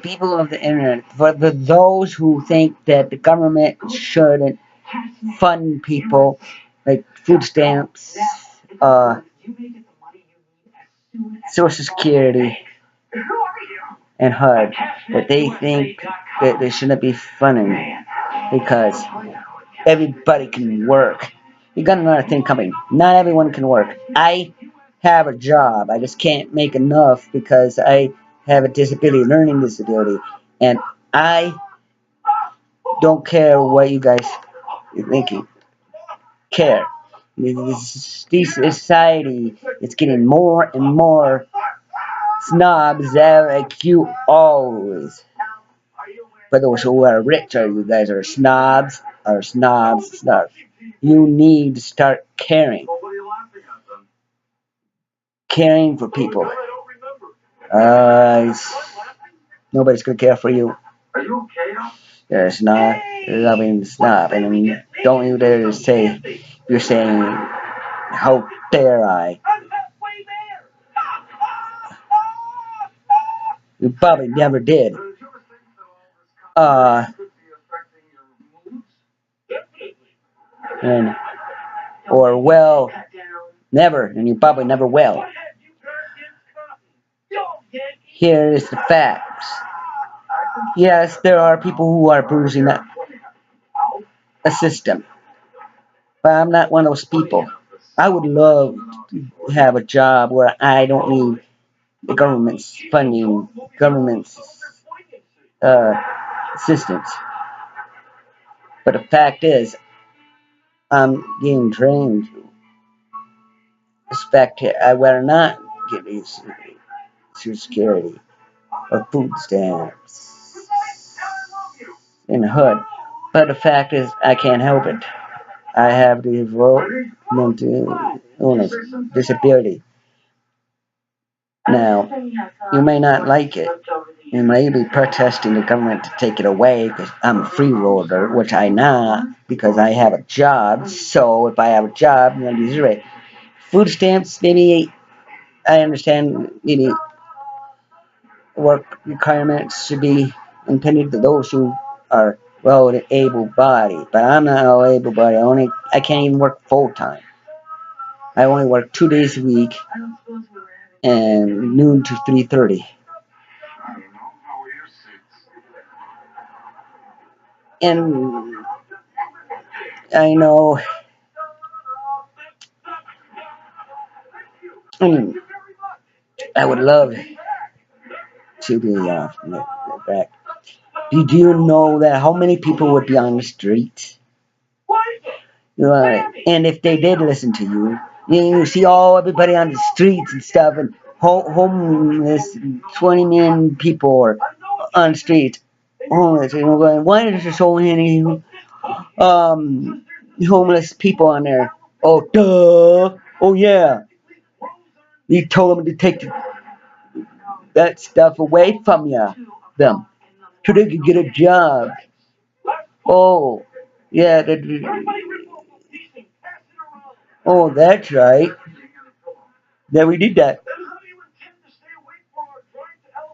people of the internet, for those who think that the government shouldn't fund people like food stamps, Social Security, and HUD, that they think that they shouldn't be funding because everybody can work. You got another thing coming. Not everyone can work. I have a job. I just can't make enough because I have a disability, learning disability, and I don't care what you guys are thinking. Care. This society is getting more and more snobs like you always. For those who are rich, or you guys are snobs, snobs. You need to start caring for people. Uh, Nobody's gonna care for you. You're a snob, loving snob, and I mean, don't you dare to say you're saying, "How dare I?" You probably never did. Uh, and or well, never, and you probably never will. Here is the facts. Yes, there are people who are bruising a system, but I'm not one of those people. I would love to have a job where I don't need the government's funding, government's uh, assistance. But the fact is, I'm getting trained to expect I better not get these Social Security or food stamps in the hood. But the fact is, I can't help it. I have the mental illness, disability. Now, you may not like it. You may be protesting the government to take it away because I'm a freeloader, which I not because I have a job. So if I have a job, then I deserve it. Food stamps, maybe I understand. Maybe work requirements should be intended to those who are well able-bodied, but I'm not able-bodied. I can't even work full-time. I only work 2 days a week and noon to 3:30. And I know, I mean, I would love to be back. Did you know that how many people would be on the streets? And if they did listen to you, you see all everybody on the streets and stuff, and homeless, 20 million people are on the streets, homeless. Going, why is there so many homeless people on there? Oh, duh. Oh, yeah. You told them to take that stuff away from them, so they could get a job. Oh, yeah. Oh, that's right. Yeah, we did that.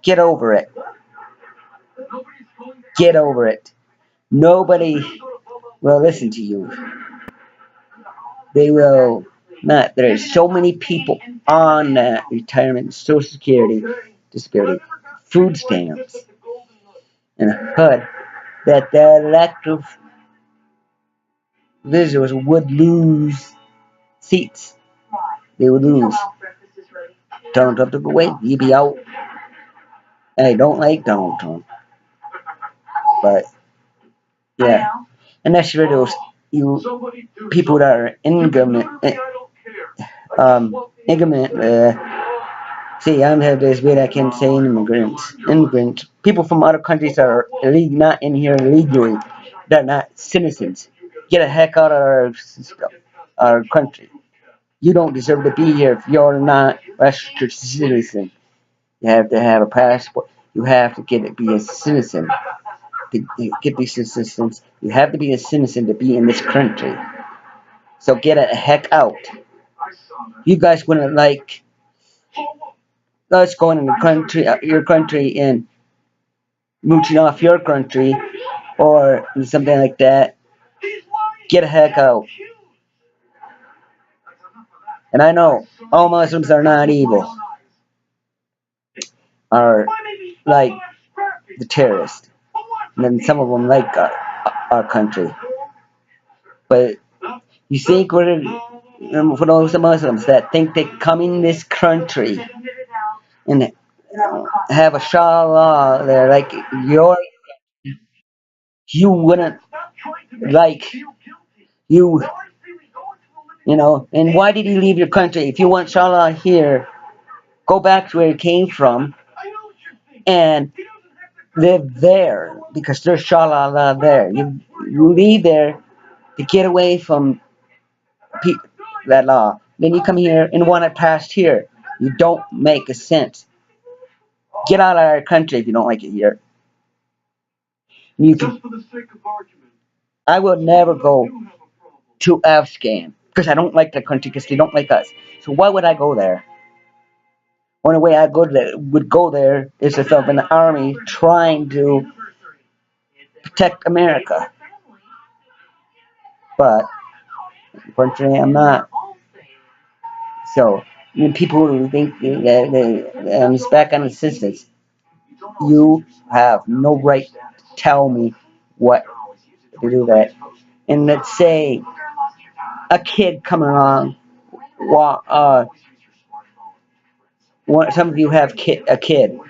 Get over it. Get over it. Nobody will listen to you. They will not. There's so many people on that retirement, Social Security, disability, food stamps, and HUD that the elected visitors would lose seats. They would lose. Donald Trump took away. He'd be out. I don't like Donald Trump, but yeah. And that's for those you people that are ignorant. See, I'm have this way I can say immigrants, people from other countries that are not in here illegally, they're not citizens. Get the heck out of our country. You don't deserve to be here if you're not a registered citizen. You have to have a passport. You have to be a citizen to get these assistance. You have to be a citizen to be in this country. So get the heck out. You guys wouldn't like us going in the country, your country, and mooching off your country or something like that, get the heck out. And I know all Muslims are not evil, are like the terrorists. And then some of them like our country. But you think for those Muslims that think they come in this country and have a Shah law there, like you wouldn't like you, and why did you leave your country? If you want Shah law here, go back to where you came from and live there because there's Shah law there. You leave there to get away from pe- that law. Then you come here and want it passed here. You don't make a sense. Get out of our country if you don't like it here. You can, I will never go to Afghan because I don't like the country because they don't like us. So why would I go there? Only way I would go there is if I'm in the army trying to protect America. But unfortunately, I'm not. So people who think that it's back on assistance, you have no right to tell me what to do that. And let's say a kid coming along, some of you have a kid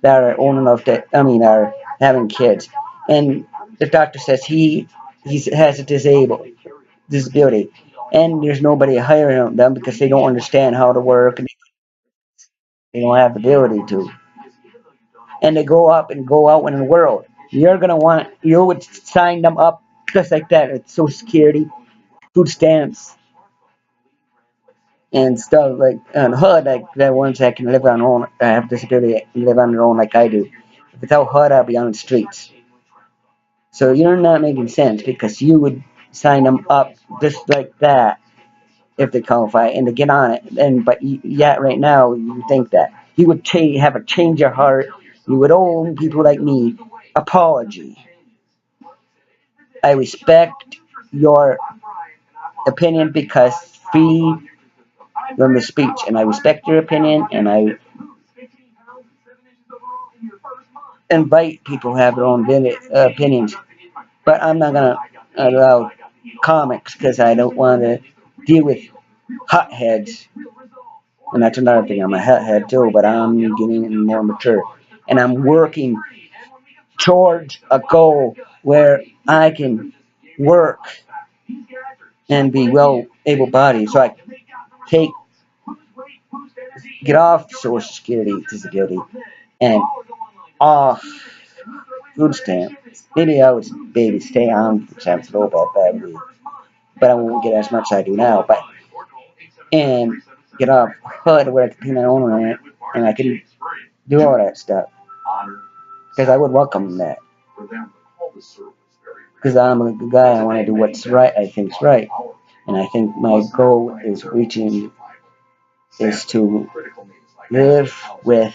that are old enough that are having kids, and the doctor says he has a disability, and there's nobody hiring them because they don't understand how to work and they don't have the ability to, and they grow up and go out in the world. You would sign them up just like that. It's Social Security, food stamps, and stuff like on HUD, like the ones that can live on their own, have disability, live on their own like I do. Without HUD, I'll be on the streets. So you're not making sense because you would sign them up just like that if they qualify and to get on it. Yet right now you think that you would have a change of heart. You would owe people like me apology. I respect your opinion because free from the speech, and I respect your opinion, and I invite people to have their own opinions. But I'm not gonna allow comics because I don't want to deal with hotheads. And that's another thing. I'm a hothead too, but I'm getting more mature, and I'm working towards a goal where I can work and be well able-bodied, so I take get off Social Security disability and off food stamp. Maybe I would maybe stay on food stamps a little bit badly, but I won't get as much as I do now. But and get off HUD where I can pay my own rent and I can do all that stuff because I would welcome that because I'm a good guy. I want to do what's right. I think's right, and I think my goal is to live with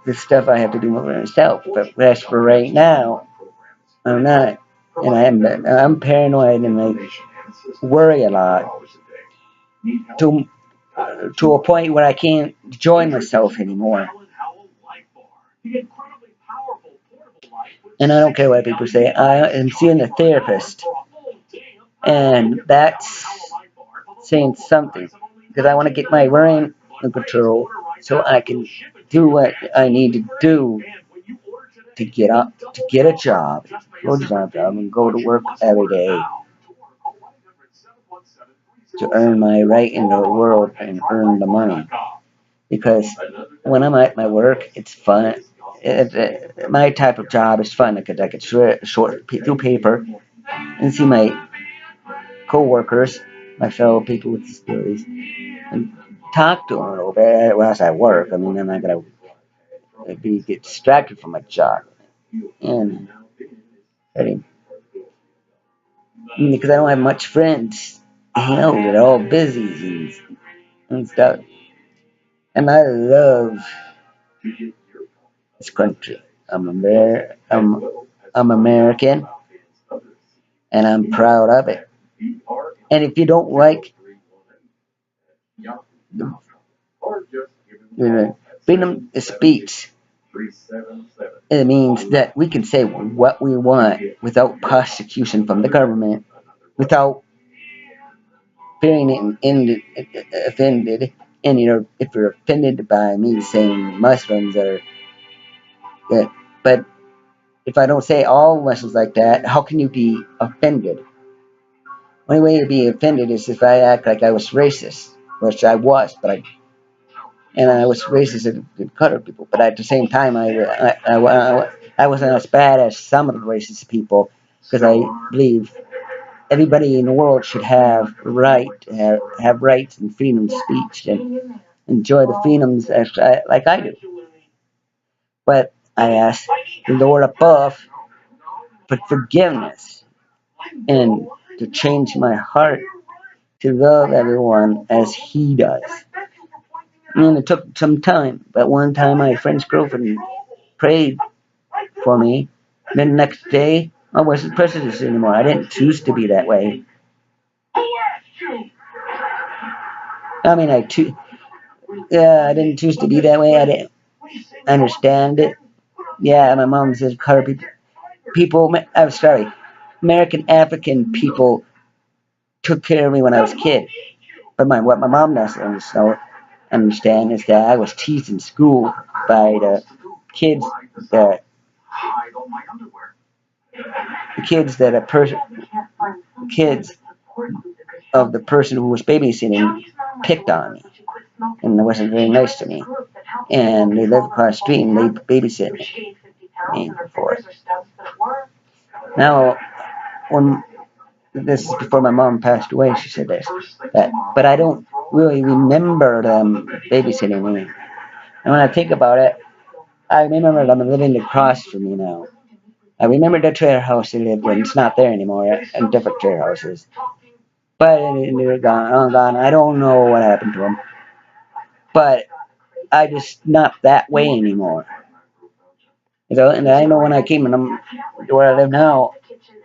the stuff I have to do myself. But as for right now, I'm not, and I'm paranoid and I worry a lot to a point where I can't join myself anymore. And I don't care what people say. I am seeing a therapist, and that's saying something because I want to get my brain in control so I can do what I need to do to get a job, go to job, and go to work every day to earn my right in the world and earn the money. Because when I'm at my work, it's fun. My type of job is fun because I could short through paper and see my co-workers, my fellow people with disabilities, and talk to them a little bit whilst I work. I'm not gonna get distracted from my job, and because I don't have much friends. They're all busy and stuff. And I love this country. I'm American, and I'm proud of it. And if you don't like freedom of speech, it means that we can say what we want without prosecution from the government, without fearing offended. And if you're offended by me saying Muslims are good, but if I don't say all Muslims like that, how can you be offended? Only way to be offended is if I act like I was racist, which I was, and I was racist to colored people. But at the same time, I wasn't as bad as some of the racist people because I believe everybody in the world should have rights and freedom of speech and enjoy the freedoms like I do. But I ask the Lord above for forgiveness and to change my heart to love everyone as He does. And it took some time, but one time my friend's girlfriend prayed for me. Then the next day, I wasn't prejudiced anymore. I didn't choose to be that way. I mean, I didn't choose to be that way. I didn't understand it. Yeah, my mom says colored I'm sorry, American African people took care of me when I was a kid. But what my mom doesn't understand is that I was teased in school by kids that the kids that a person kids of the person who was babysitting picked on me, and it wasn't very nice to me. And they lived across the street and they babysit me before. Now, when this is before my mom passed away, she said this, but I don't really remember them babysitting me. And when I think about it, I remember them living across from me now. I remember the trailer house they lived in. It's not there anymore, and different trailer houses. But they're gone, all gone. I don't know what happened to them. But I just not that way anymore. And I know when I came in to where I live now,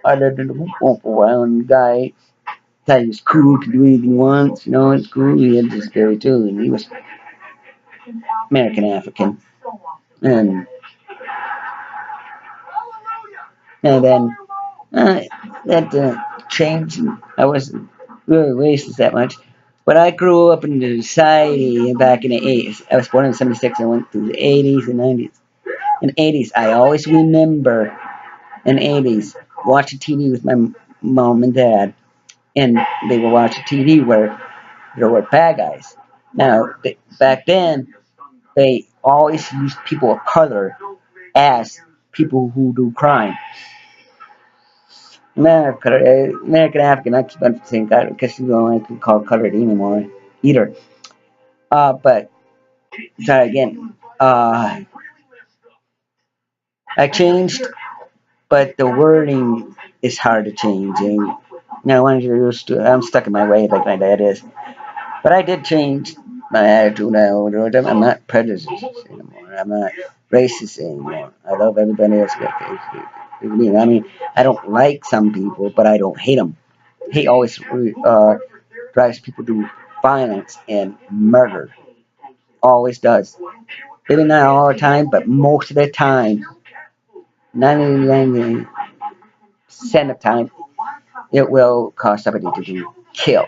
I lived in a whoop for a while, and the guy thought he was cool, could do anything he wants, it's cool. He had this guy too, and he was American African. And then uh, that changed. I wasn't really racist that much. But I grew up in the society back in the 80s. I was born in 76. I went through the 80s and 90s. In the 80s, I always remember in the 80s watching TV with my mom and dad. And they were watching TV where there were bad guys. Now, back then, they always used people of color as people who do crime. American African, I keep on saying color because you don't like to call colored anymore either. But sorry again. I changed, but the wording is hard to change. And now I'm stuck in my way like my dad is. But I did change my attitude now. I'm not prejudiced anymore. I'm not racist anymore. I love everybody else. I mean, I don't like some people, but I don't hate them. Hate always drives people to violence and murder. Always does. Maybe not all the time, but most of the time, 99% of the time, it will cause somebody to do kill.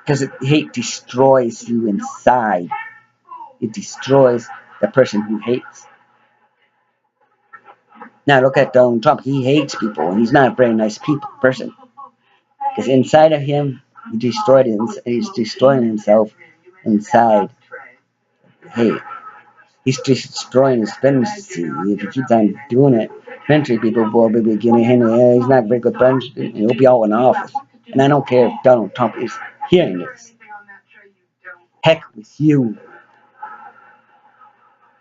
Because hate destroys you inside. It destroys the person who hates. Now look at Donald Trump. He hates people, and he's not a very nice person. Because inside of him, he's destroying himself inside hate. He's destroying his presidency. If he keeps on doing it, eventually people will be beginning him. He's not a very good president. He'll be out in office. And I don't care if Donald Trump is hearing this. Heck with you,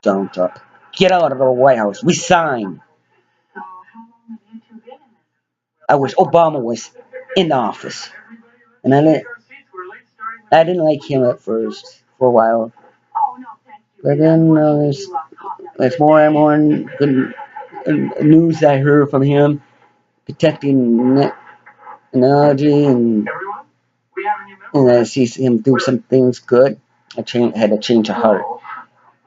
Donald Trump. Get out of the White House. Resign. I wish Obama was in the office. And I didn't like him at first for a while. But then there's more and more good news I heard from him protecting technology, and I see him do some things good. Had a change of heart.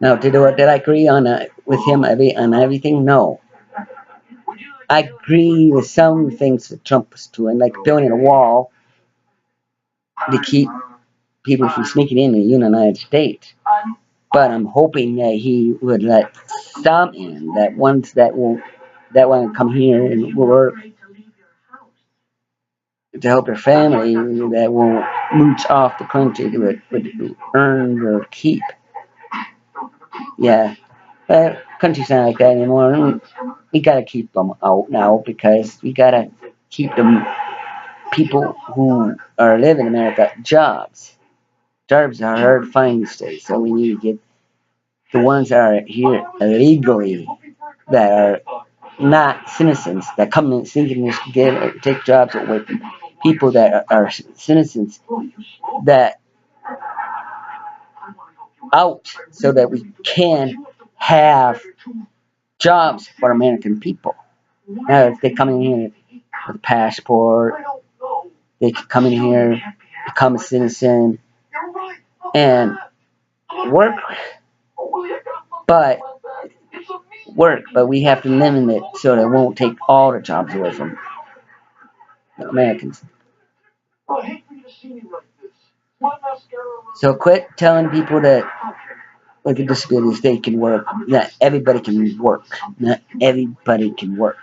Now, did I agree on with him on everything? No. I agree with some things that Trump was doing, like building a wall to keep people from sneaking in the United States. But I'm hoping that he would let some in, that ones that want to come here and work to help their family, that won't mooch off the country, would earn or keep. Yeah, but country's not like that anymore. We gotta keep them out now because we gotta keep them people who are living in America jobs. Jobs are hard to find these days, so we need to get the ones that are here illegally, that are not citizens, that come in thinking to take jobs away from people that are citizens, that out so that we can have jobs for American people. Now, if they come in here with a passport, they can come in here, become a citizen, and work, but but we have to limit it so that it won't take all the jobs away from Americans. So quit telling people that with disabilities they can work. Not everybody can work. Not everybody can work.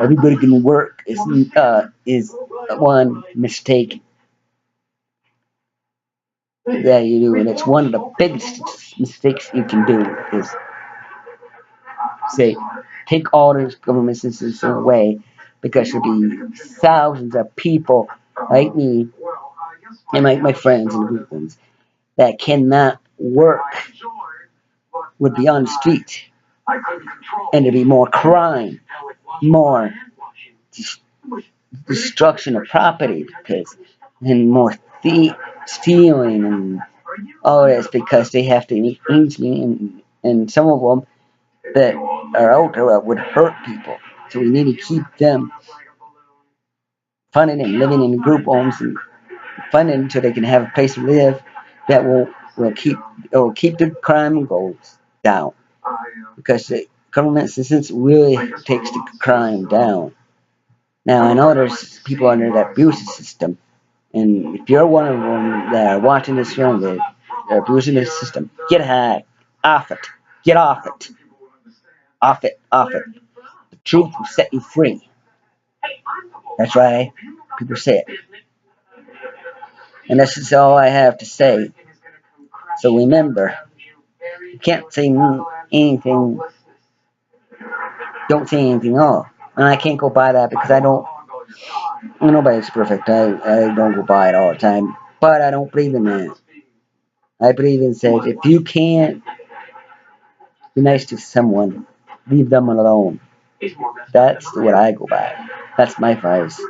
Everybody can work is one mistake that you do, and it's one of the biggest mistakes you can do is say take all those government assistance away, because there'll be thousands of people like me and my friends and group ones that cannot work, would be on the street, and there'd be more crime, more destruction of property, because and more stealing and all this, because they have to engage me, and some of them that are out there would hurt people. So we need to keep them funded and living in group homes and funded so they can have a place to live that will keep the crime goes down, because the government assistance really takes the crime down. Now I know there's people under that abuse system, and if you're one of them that are watching this film that are abusing the system, get off it, get off it, off it. The truth will set you free. That's why people say it, and this is all I have to say. So remember, you can't say anything. Don't say anything at all. And I can't go by that because I don't. Nobody's perfect. I don't go by it all the time. But I don't believe in that. I believe in says if you can't be nice to someone, leave them alone. That's what I go by. That's my advice.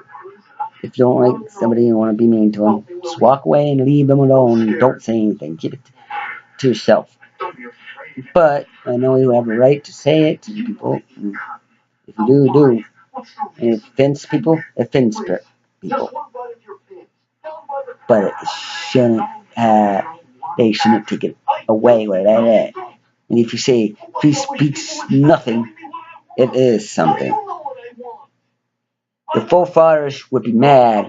If you don't like somebody and want to be mean to them, just walk away and leave them alone. Don't say anything. Keep it to yourself. But I know you have a right to say it to people. If you do, do. And if it offends people, it offends people. But it shouldn't they shouldn't take it away where they're at. And if you say free speech nothing, it is something. The forefathers would be mad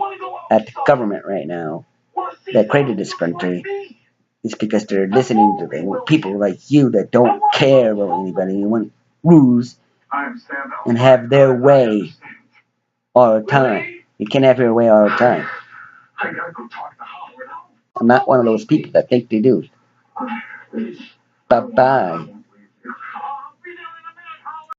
at the government right now that created this country. It's because they're listening to people like you that don't care about anybody and want rules and have their way all the time. You can't have your way all the time. I'm not one of those people that think they do. Bye bye.